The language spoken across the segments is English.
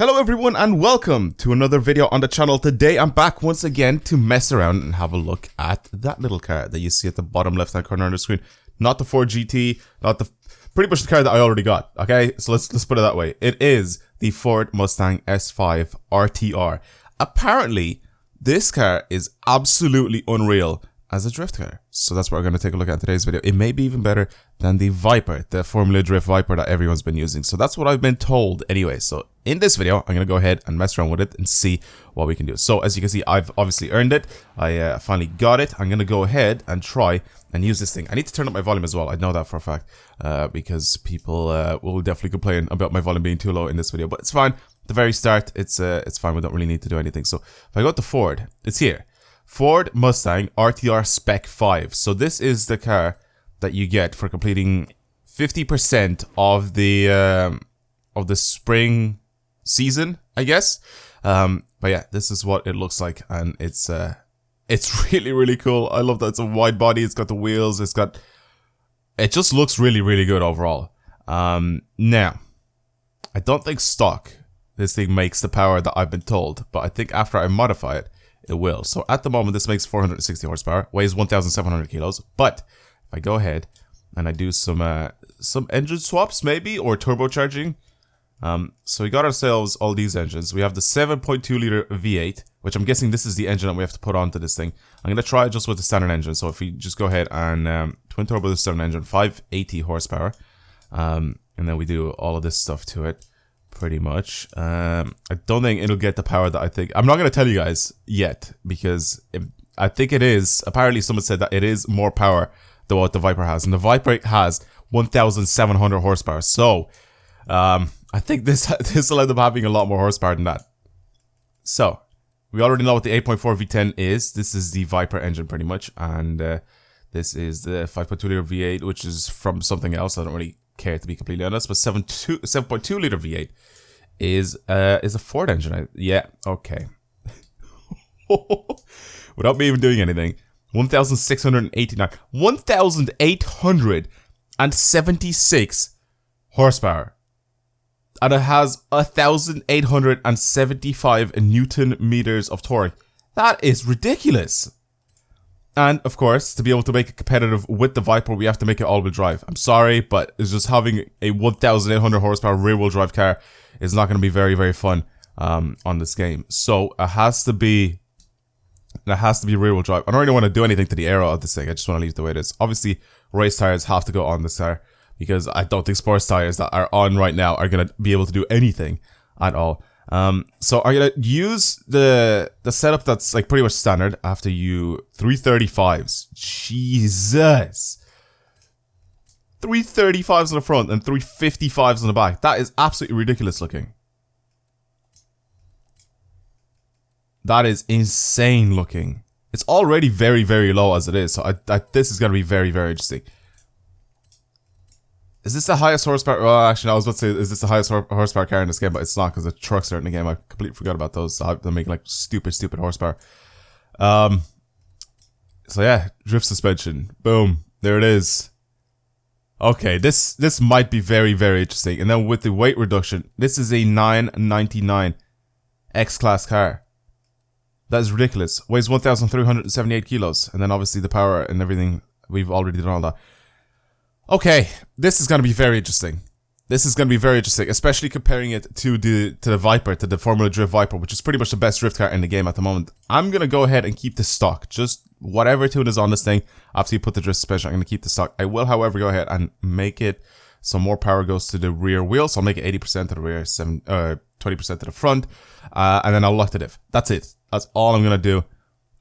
Hello everyone and welcome to another video on the channel. Today I'm back once again to mess around and have a look at that little car that you see at the bottom left hand corner on the screen. Not the Ford GT, not the pretty much the car that I already got. Okay, so let's put it that way. It is the Ford Mustang S5 RTR. Apparently this car is absolutely unreal as a drift car. So that's what we're going to take a look at in today's video. It may be even better than the Viper, the Formula Drift Viper that everyone's been using. So that's what I've been told anyway. So in this video, I'm going to go ahead and mess around with it and see what we can do. So as you can see, I've obviously earned it. I finally got it. I'm going to go ahead and try and use this thing. I need to turn up my volume as well. I know that for a fact because people will definitely complain about my volume being too low in this video. But it's fine. At the very start, it's fine. We don't really need to do anything. So if I go to Ford, it's here. Ford Mustang RTR Spec 5. So this is the car that you get for completing 50% of the spring season, I guess. But yeah, this is what it looks like, and it's really cool. I love that it's a wide body. It's got the wheels. It just looks really good overall. Now, I don't think stock this thing makes the power that I've been told, but I think after I modify it, it will. So at the moment, this makes 460 horsepower, weighs 1,700 kilos. But if I go ahead and I do some engine swaps, maybe, or turbocharging. So we got ourselves all these engines. We have the 7.2 liter V8, which I'm guessing this is the engine that we have to put onto this thing. I'm going to try it just with the standard engine. So if we just go ahead and twin turbo the standard engine, 580 horsepower. And then we do all of this stuff to it. Pretty much. I don't think it'll get the power that I think. I'm not going to tell you guys yet because I think it is. Apparently, someone said that it is more power than what the Viper has, and the Viper has 1,700 horsepower. So, I think this will end up having a lot more horsepower than that. So, we already know what the 8.4 V10 is. This is the Viper engine, pretty much, and this is the 5.2 liter V8, which is from something else. I don't really care, to be completely honest, but 7.2 liter V8 is a Ford engine. Yeah, okay. Without me even doing anything, 1,876 horsepower, and it has 1,875 Newton meters of torque. That is ridiculous. And, of course, to be able to make it competitive with the Viper, we have to make it all-wheel drive. I'm sorry, but it's just having a 1,800 horsepower rear-wheel drive car is not going to be very fun on this game. So, it has to be rear-wheel drive. I don't really want to do anything to the aero of this thing. I just want to leave it the way it is. Obviously, race tires have to go on this car because I don't think sports tires that are on right now are going to be able to do anything at all. So I'm gonna use the setup that's like pretty much standard after you 335s. Jesus. 335s on the front and 355s on the back. That is absolutely ridiculous looking. That is insane looking. It's already very low as it is, so this is gonna be very interesting. Is this the highest horsepower? Well, actually, no, I was about to say, is this the highest horsepower car in this game? But it's not, because the trucks are in the game. I completely forgot about those. So they're making like stupid horsepower. So yeah, drift suspension. Boom. There it is. Okay, this might be very interesting. And then with the weight reduction, this is a 999 X-Class car. That is ridiculous. Weighs 1,378 kilos. And then obviously the power and everything, we've already done all that. Okay, this is going to be very interesting. This is going to be very interesting, especially comparing it to the Viper, to the Formula Drift Viper, which is pretty much the best drift car in the game at the moment. I'm going to go ahead and keep the stock. Just whatever tune is on this thing, after you put the drift suspension, I'm going to keep the stock. I will, however, go ahead and make it so more power goes to the rear wheel. So I'll make it 80% to the rear, 20% to the front, and then I'll lock the diff. That's it. That's all I'm going to do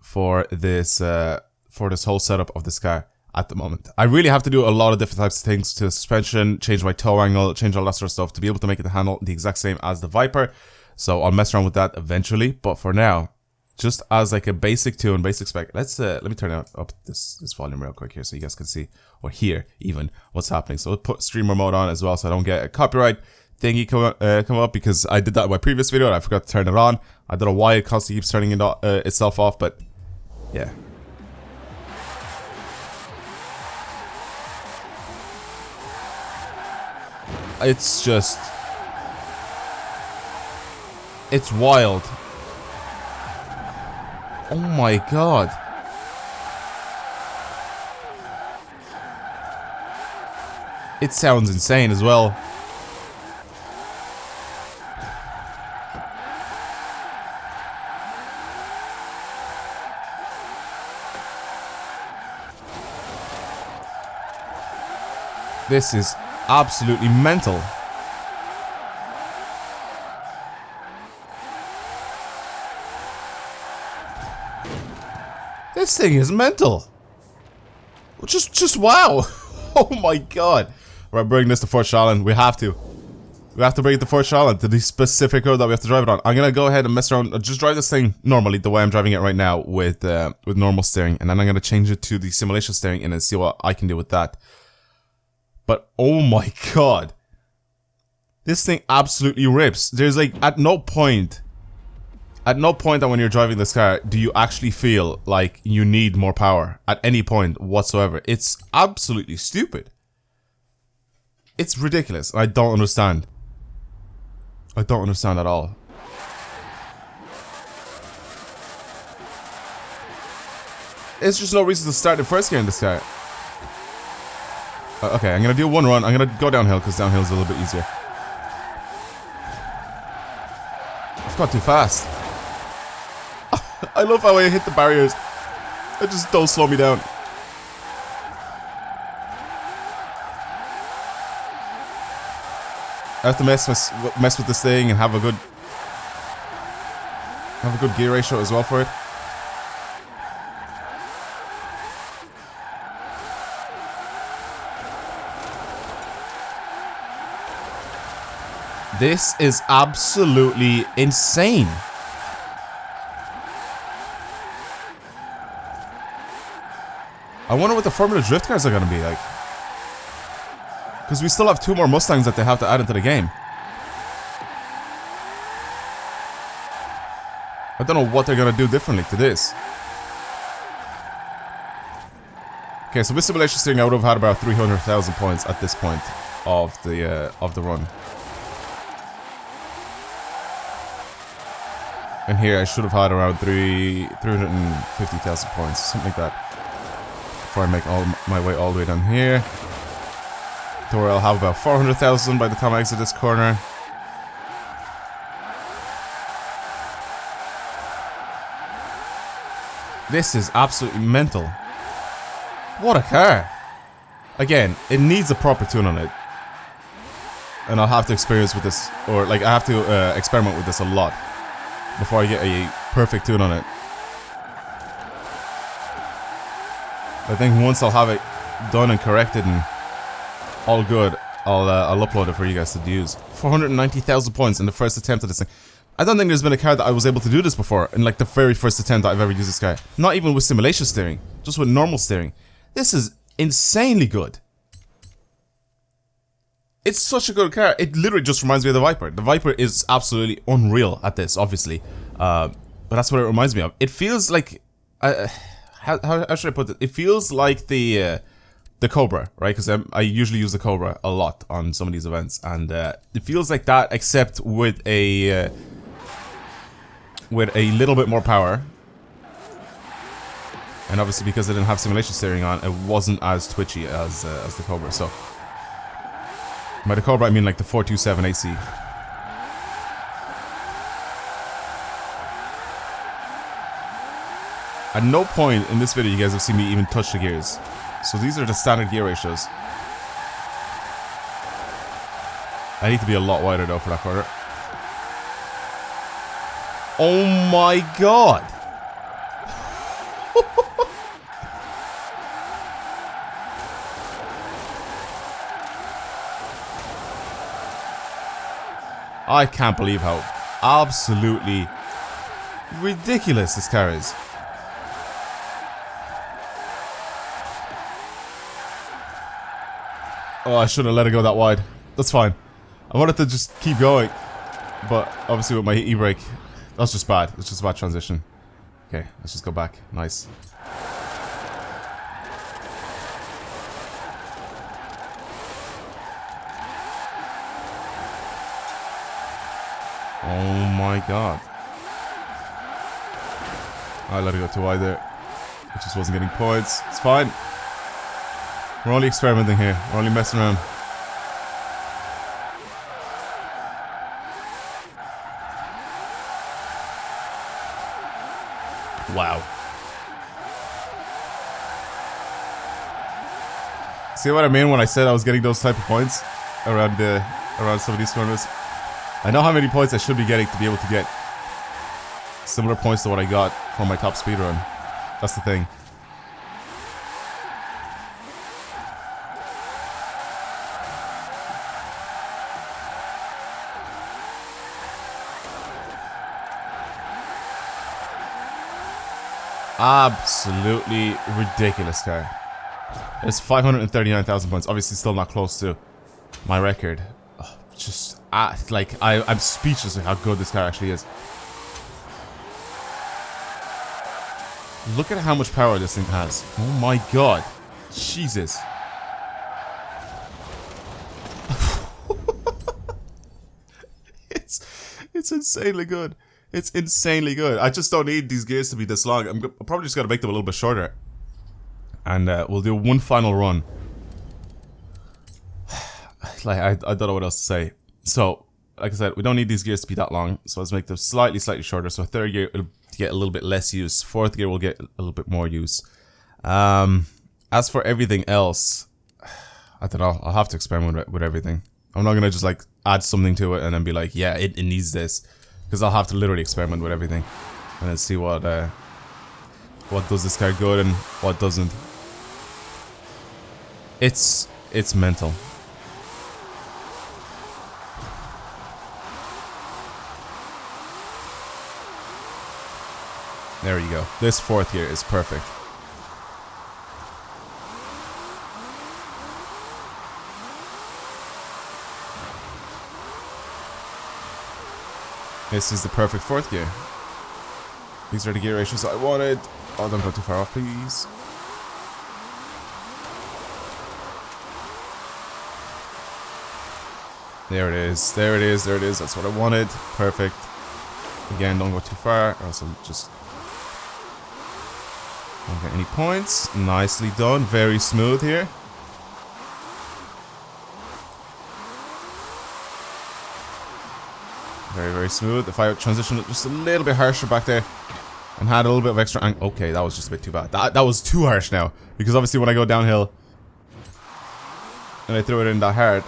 for this whole setup of this car. At the moment, I really have to do a lot of different types of things to the suspension, change my toe angle, change all that sort of stuff to be able to make it handle the exact same as the Viper. So I'll mess around with that eventually. But for now, just as like a basic tune, basic spec, let me turn up this volume real quick here so you guys can see or hear even what's happening. So we'll put streamer mode on as well so I don't get a copyright thingy come up because I did that in my previous video and I forgot to turn it on. I don't know why it constantly keeps turning itself off, but yeah. It's just It's wild. Oh my god. It sounds insane as well. This is absolutely mental. This thing is mental. Just wow. Oh my god. We're bringing this to Fort Shallon. We have to. We have to bring it to Fort Shallon, to the specific road that we have to drive it on. I'm gonna go ahead and mess around. Just drive this thing normally, the way I'm driving it right now, with normal steering, and then I'm gonna change it to the simulation steering and see what I can do with that. But oh my god, this thing absolutely rips. There's like at no point that when you're driving this car do you actually feel like you need more power at any point whatsoever. It's absolutely stupid. It's ridiculous. I don't understand. I don't understand at all. There's just no reason to start in first gear in this car. Okay, I'm gonna do one run. I'm gonna go downhill because downhill is a little bit easier. I've got too fast. I love how I hit the barriers. They just don't slow me down. I have to mess with this thing and have a good gear ratio as well for it. This is absolutely insane. I wonder what the Formula Drift cars are going to be like. Because we still have 2 more Mustangs that they have to add into the game. I don't know what they're going to do differently to this. Okay, so with simulation steering I would have had about 300,000 points at this point of the run. And here I should have had around 350,000 points, something like that. Before I make all my way all the way down here. To where I'll have about 400,000 by the time I exit this corner. This is absolutely mental. What a car. Again, it needs a proper tune on it. And I'll have to experience with this, or like I have to experiment with this a lot before I get a perfect tune on it. I think once I'll have it done and corrected and all good, I'll upload it for you guys to use. 490,000 points in the first attempt of this thing. I don't think there's been a car that I was able to do this before in like the very first attempt that I've ever used this car. Not even with simulation steering, just with normal steering. This is insanely good. It's such a good car. It literally just reminds me of the Viper. The Viper is absolutely unreal at this, obviously. But that's what it reminds me of. It feels like... How should I put it? It feels like the Cobra, right? Because I usually use the Cobra a lot on some of these events, and it feels like that, except with a little bit more power. And obviously, because I didn't have simulation steering on, it wasn't as twitchy as the Cobra. So by the Cobra, I mean like the 427 AC. At no point in this video you guys have seen me even touch the gears. So these are the standard gear ratios. I need to be a lot wider though for that corner. Oh my god! I can't believe how absolutely ridiculous this car is. Oh, I shouldn't have let it go that wide. That's fine. I wanted to just keep going. But obviously with my e-brake, that's just bad. It's just a bad transition. Okay, let's just go back. Nice. Oh my god. I let it go too wide there. I just wasn't getting points. It's fine. We're only experimenting here. We're only messing around. Wow. See what I mean when I said I was getting those type of points around some of these corners? I know how many points I should be getting to be able to get similar points to what I got from my top speed run. That's the thing. Absolutely ridiculous car. It's 539,000 points. Obviously still not close to my record. Oh, just, like, I'm speechless at how good this car actually is. Look at how much power this thing has. Oh my god. Jesus. It's insanely good. It's insanely good. I just don't need these gears to be this long. I'm probably just going to make them a little bit shorter. And we'll do one final run. Like, I don't know what else to say. So, like I said, we don't need these gears to be that long. So let's make them slightly shorter. So third gear will get a little bit less use. Fourth gear will get a little bit more use. As for everything else, I don't know. I'll have to experiment with everything. I'm not going to just like add something to it and then be like, yeah, it needs this. Because I'll have to literally experiment with everything. And then see what does this car good and what doesn't. It's mental. There you go. This fourth gear is perfect. This is the perfect fourth gear. These are the gear ratios I wanted. Oh, don't go too far off, please. There it is. There it is. There it is. That's what I wanted. Perfect. Again, don't go too far, or else I'll just don't get any points. Nicely done. Very smooth here. Very, very smooth. If I transitioned it just a little bit harsher back there and had a little bit of extra angle. Okay, that was just a bit too bad. That was too harsh now. Because obviously when I go downhill and I threw it in that hard.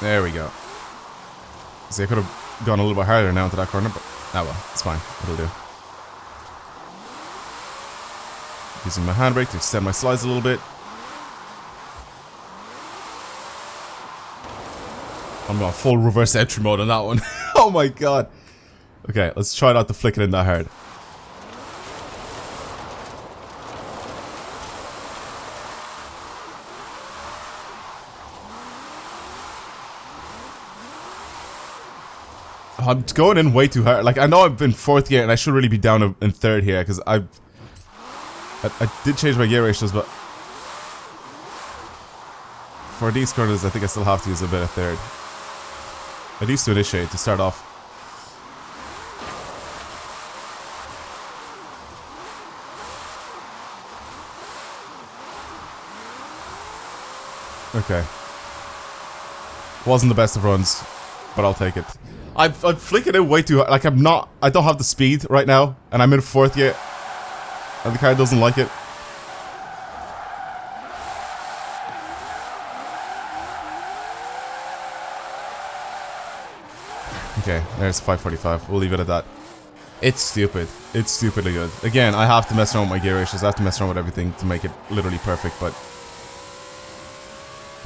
There we go. See, I could have gone a little bit harder now into that corner, but oh well, it's fine. It'll do. Using my handbrake to extend my slides a little bit. I'm going full reverse entry mode on that one. Oh my god. Okay, let's try not to flick it in that hard. I'm going in way too hard. Like, I know I've been fourth gear and I should really be down in third here because I did change my gear ratios, but for these corners I think I still have to use a bit of third. At least to initiate, to start off. Okay. Wasn't the best of runs, but I'll take it. I'm flicking it way too hard. Like, I don't have the speed right now, and I'm in fourth gear, and the car doesn't like it. Okay, there's 545. We'll leave it at that. It's stupid. It's stupidly good. Again, I have to mess around with my gear ratios. I have to mess around with everything to make it literally perfect, but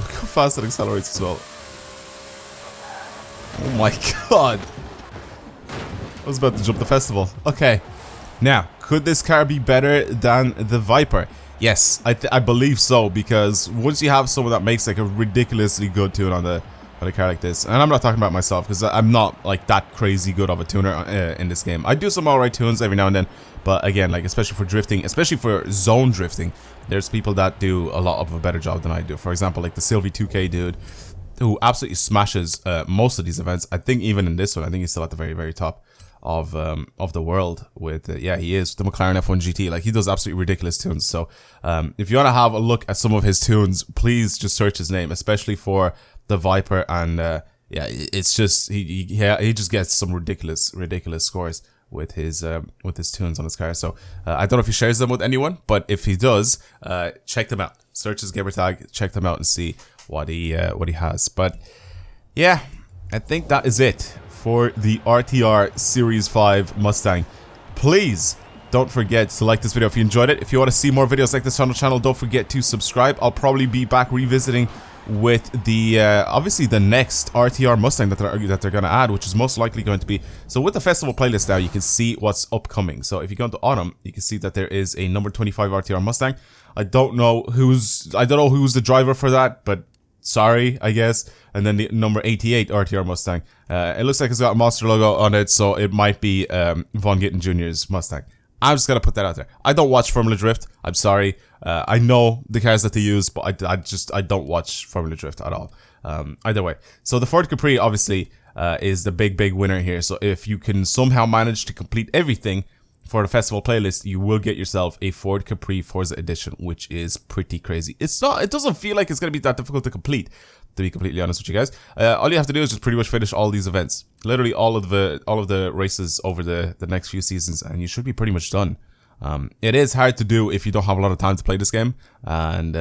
look how fast it accelerates as well. Oh my god. I was about to jump the festival. Okay. Now, could this car be better than the Viper? Yes, I believe so, because once you have someone that makes like a ridiculously good tune on a car like this, and I'm not talking about myself because I'm not like that crazy good of a tuner in this game. I do some alright tunes every now and then, but again, like especially for drifting, especially for zone drifting, there's people that do a lot of a better job than I do. For example, like the Sylvie 2K dude, who absolutely smashes most of these events. I think even in this one, I think he's still at the very, very top of the world with yeah, he is the McLaren F1 GT. Like, he does absolutely ridiculous tunes. So if you want to have a look at some of his tunes, please just search his name, especially for the Viper. And yeah, it's just he just gets some ridiculous scores with his tunes on his car. So I don't know if he shares them with anyone, but if he does, check them out. Search his gamer tag, check them out, and see what he has. But yeah, I think that is it for the RTR Series 5 Mustang. Please don't forget to like this video if you enjoyed it. If you want to see more videos like this on the channel, don't forget to subscribe. I'll probably be back revisiting with the obviously the next RTR Mustang that they're going to add, which is most likely going to be, so with the festival playlist now, you can see what's upcoming. So if you go into autumn, you can see that there is a number 25 RTR Mustang. I don't know who's the driver for that, but sorry, I guess. And then the number 88 RTR Mustang. It looks like it's got a Monster logo on it, so it might be Von Gittin Jr.'s Mustang. I'm just gonna put that out there. I don't watch Formula Drift. I'm sorry. I know the cars that they use, but I don't watch Formula Drift at all. Either way. So the Ford Capri obviously is the big winner here. So if you can somehow manage to complete everything for the festival playlist, you will get yourself a Ford Capri Forza edition, which is pretty crazy. It doesn't feel like it's gonna be that difficult to complete, to be completely honest with you guys. All you have to do is just pretty much finish all these events, literally all of the races over the next few seasons, and you should be pretty much done. It is hard to do if you don't have a lot of time to play this game, and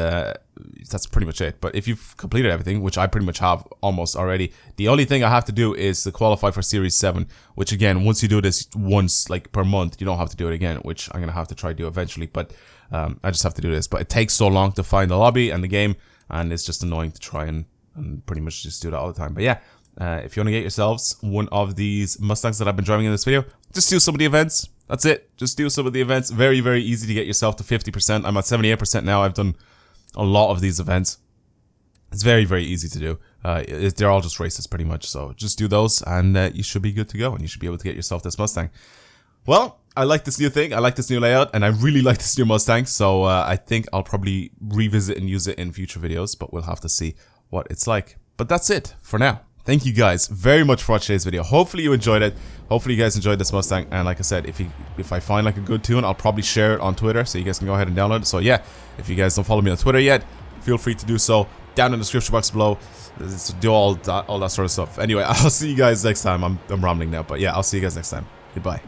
that's pretty much it. But if you've completed everything, which I pretty much have almost already, the only thing I have to do is to qualify for Series 7, which again, once you do this once, like per month, you don't have to do it again, which I'm going to have to try to do eventually. But I just have to do this. But it takes so long to find the lobby and the game, and it's just annoying to try and pretty much just do that all the time. But yeah, if you want to get yourselves one of these Mustangs that I've been driving in this video, just do some of the events. That's it. Just do some of the events. Very, very easy to get yourself to 50%. I'm at 78% now. I've done a lot of these events. It's very, very easy to do. They're all just races pretty much. So just do those and you should be good to go. And you should be able to get yourself this Mustang. Well, I like this new thing. I like this new layout. And I really like this new Mustang. So I think I'll probably revisit and use it in future videos. But we'll have to see what it's like. But that's it for now. Thank you guys very much for watching today's video. Hopefully you enjoyed it. Hopefully you guys enjoyed this Mustang. And like I said, if I find like a good tune, I'll probably share it on Twitter, so you guys can go ahead and download it. So yeah, if you guys don't follow me on Twitter yet, feel free to do so down in the description box below. Do all that sort of stuff. Anyway, I'll see you guys next time. I'm rambling now, but yeah, I'll see you guys next time. Goodbye.